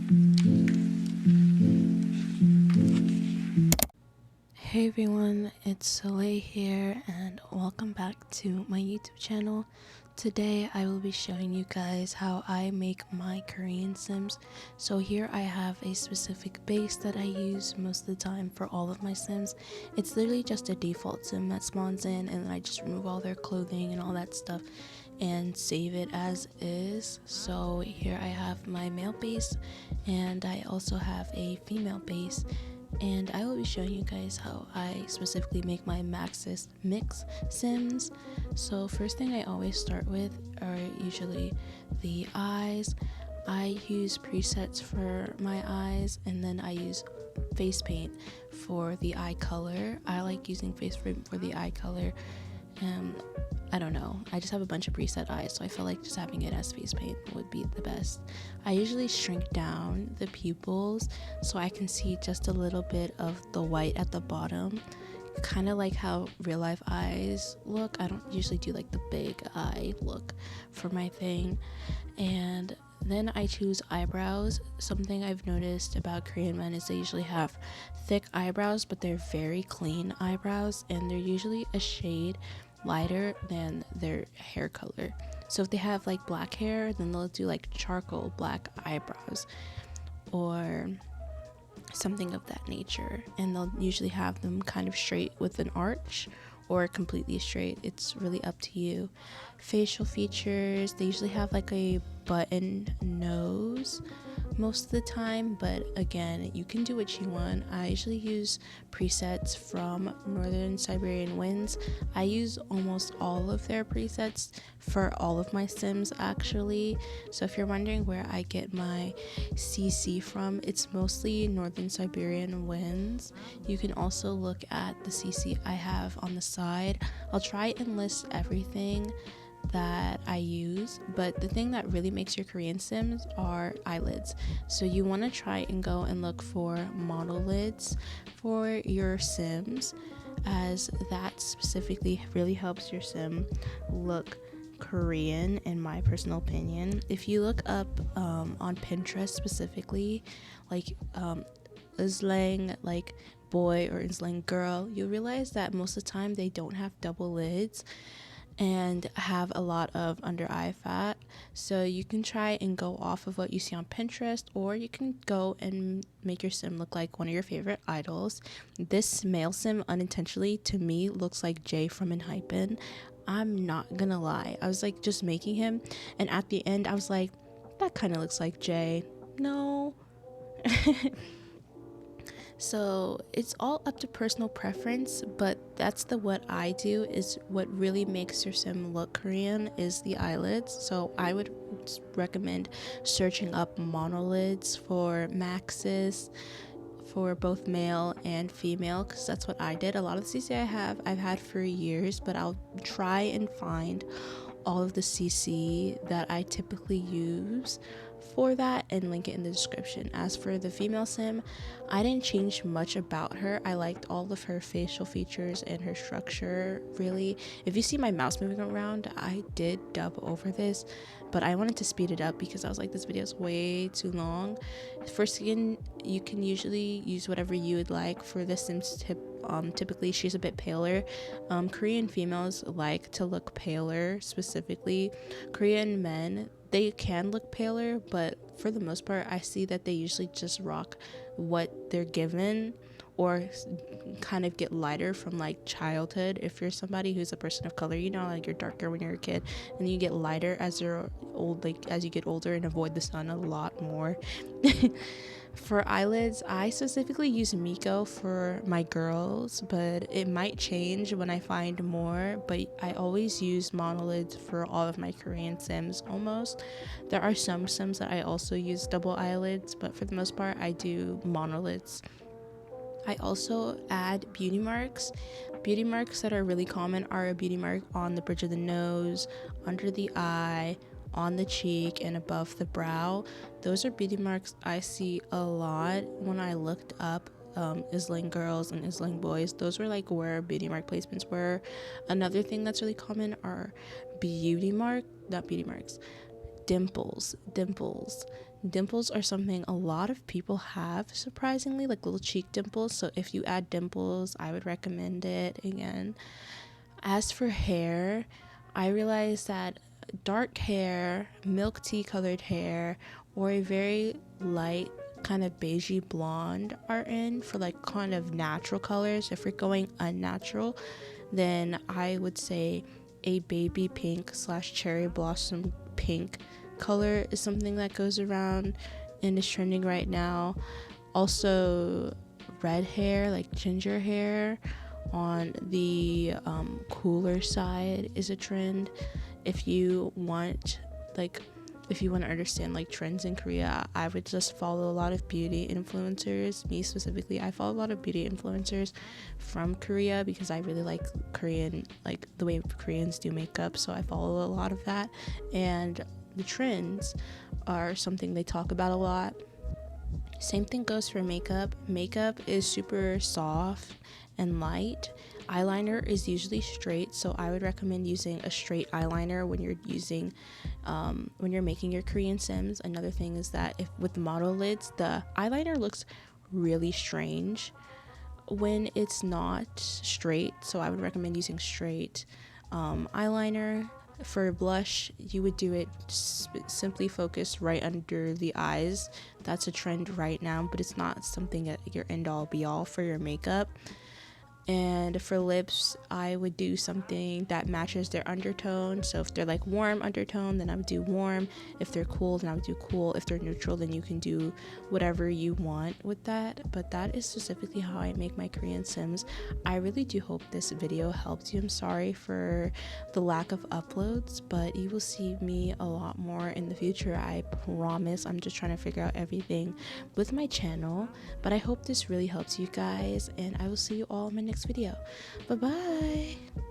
Hey everyone, it's Soleil here and welcome back to my YouTube channel. Today I will be showing you guys how I make my Korean Sims. So here I have a specific base that I use most of the time for all of my Sims. It's literally just a default Sim that spawns in and then I just remove all their clothing and all that stuff and save it as is. So here I have my male base and I also have a female base. And I will be showing you guys how I specifically make my Maxis mix sims. So first thing I always start with are usually the eyes. I use presets for my eyes and then I use face paint for the eye color. I like using face paint for the eye color. I don't know, I just have a bunch of preset eyes, so I feel like just having it as face paint would be the best. I usually shrink down the pupils so I can see just a little bit of the white at the bottom, kind of like how real life eyes look. I don't usually do like the big eye look for my thing. And then I choose eyebrows. Something I've noticed about Korean men is they usually have thick eyebrows, but they're very clean eyebrows, and they're usually a shade lighter than their hair color. So if they have like black hair, then they'll do like charcoal black eyebrows or something of that nature, and they'll usually have them kind of straight with an arch or completely straight. It's really up to you. Facial features, they usually have like a button nose most of the time, but again, you can do what you want. I usually use presets from Northern Siberian Winds. I use almost all of their presets for all of my Sims actually. So if you're wondering where I get my CC from, it's mostly Northern Siberian Winds. You can also look at the CC I have on the side. I'll try and list everything that I use, but the thing that really makes your Korean Sims are eyelids. So you want to try and go and look for monolids for your Sims, as that specifically really helps your Sim look Korean in my personal opinion. If you look up on Pinterest specifically, like Islang like boy or Islang girl, you'll realize that most of the time they don't have double lids and have a lot of under eye fat. So you can try and go off of what you see on Pinterest, or you can go and make your sim look like one of your favorite idols. This male sim unintentionally to me looks like Jay from Enhypen. I'm not gonna lie, I was like just making him, and at the end I was like, that kind of looks like Jay. No. So it's all up to personal preference, but that's what I do. Is what really makes your sim look Korean is the eyelids. So I would recommend searching up monolids for Maxis for both male and female, because that's what I did. A lot of the CC I've had for years, but I'll try and find all of the CC that I typically use for that and link it in the description. As for the female sim, I didn't change much about her. I liked all of her facial features and her structure, really. If you see my mouse moving around, I did dub over this, but I wanted to speed it up because I was like, this video is way too long. For skin, you can usually use whatever you would like. For the Sims tip, typically she's a bit paler. Korean females like to look paler. Specifically Korean men, they can look paler, but for the most part I see that they usually just rock what they're given, or kind of get lighter from like childhood. If you're somebody who's a person of color, you know, like you're darker when you're a kid and you get lighter as you're old, like as you get older, and avoid the sun a lot more. For eyelids, I specifically use Miko for my girls, but it might change when I find more. But I always use monolids for all of my Korean Sims almost. There are some Sims that I also use double eyelids, but for the most part I do monolids. I also add beauty marks. Beauty marks that are really common are a beauty mark on the bridge of the nose, under the eye, on the cheek, and above the brow. Those are beauty marks I see a lot when I looked up Islang girls and Islang boys. Those were like where beauty mark placements were. Another thing that's really common are dimples. Dimples are something a lot of people have, surprisingly, like little cheek dimples. So if you add dimples, I would recommend it again. As for hair, I realized that dark hair, milk tea colored hair, or a very light kind of beigey blonde are in for like kind of natural colors. If we're going unnatural, then I would say a baby pink / cherry blossom pink color is something that goes around and is trending right now. Also, red hair, like ginger hair on the cooler side is a trend. If you want to understand like trends in Korea, I would just follow a lot of beauty influencers. Me specifically, I follow a lot of beauty influencers from Korea because I really like Korean, like the way Koreans do makeup, so I follow a lot of that. And the trends are something they talk about a lot. Same thing goes for makeup. Makeup is super soft and light. Eyeliner is usually straight, so I would recommend using a straight eyeliner when you're making your Korean Sims. Another thing is that if with model lids, the eyeliner looks really strange when it's not straight, so I would recommend using straight eyeliner. For blush, you would do it simply focused right under the eyes. That's a trend right now, but it's not something that your end all be all for your makeup. And for lips, I would do something that matches their undertone. So if they're like warm undertone, then I would do warm. If they're cool, then I would do cool. If they're neutral, then you can do whatever you want with that. But that is specifically how I make my Korean Sims. I really do hope this video helped you. I'm sorry for the lack of uploads, but you will see me a lot more in the future. I promise. I'm just trying to figure out everything with my channel. But I hope this really helps you guys, and I will see you all in my next video. Bye bye.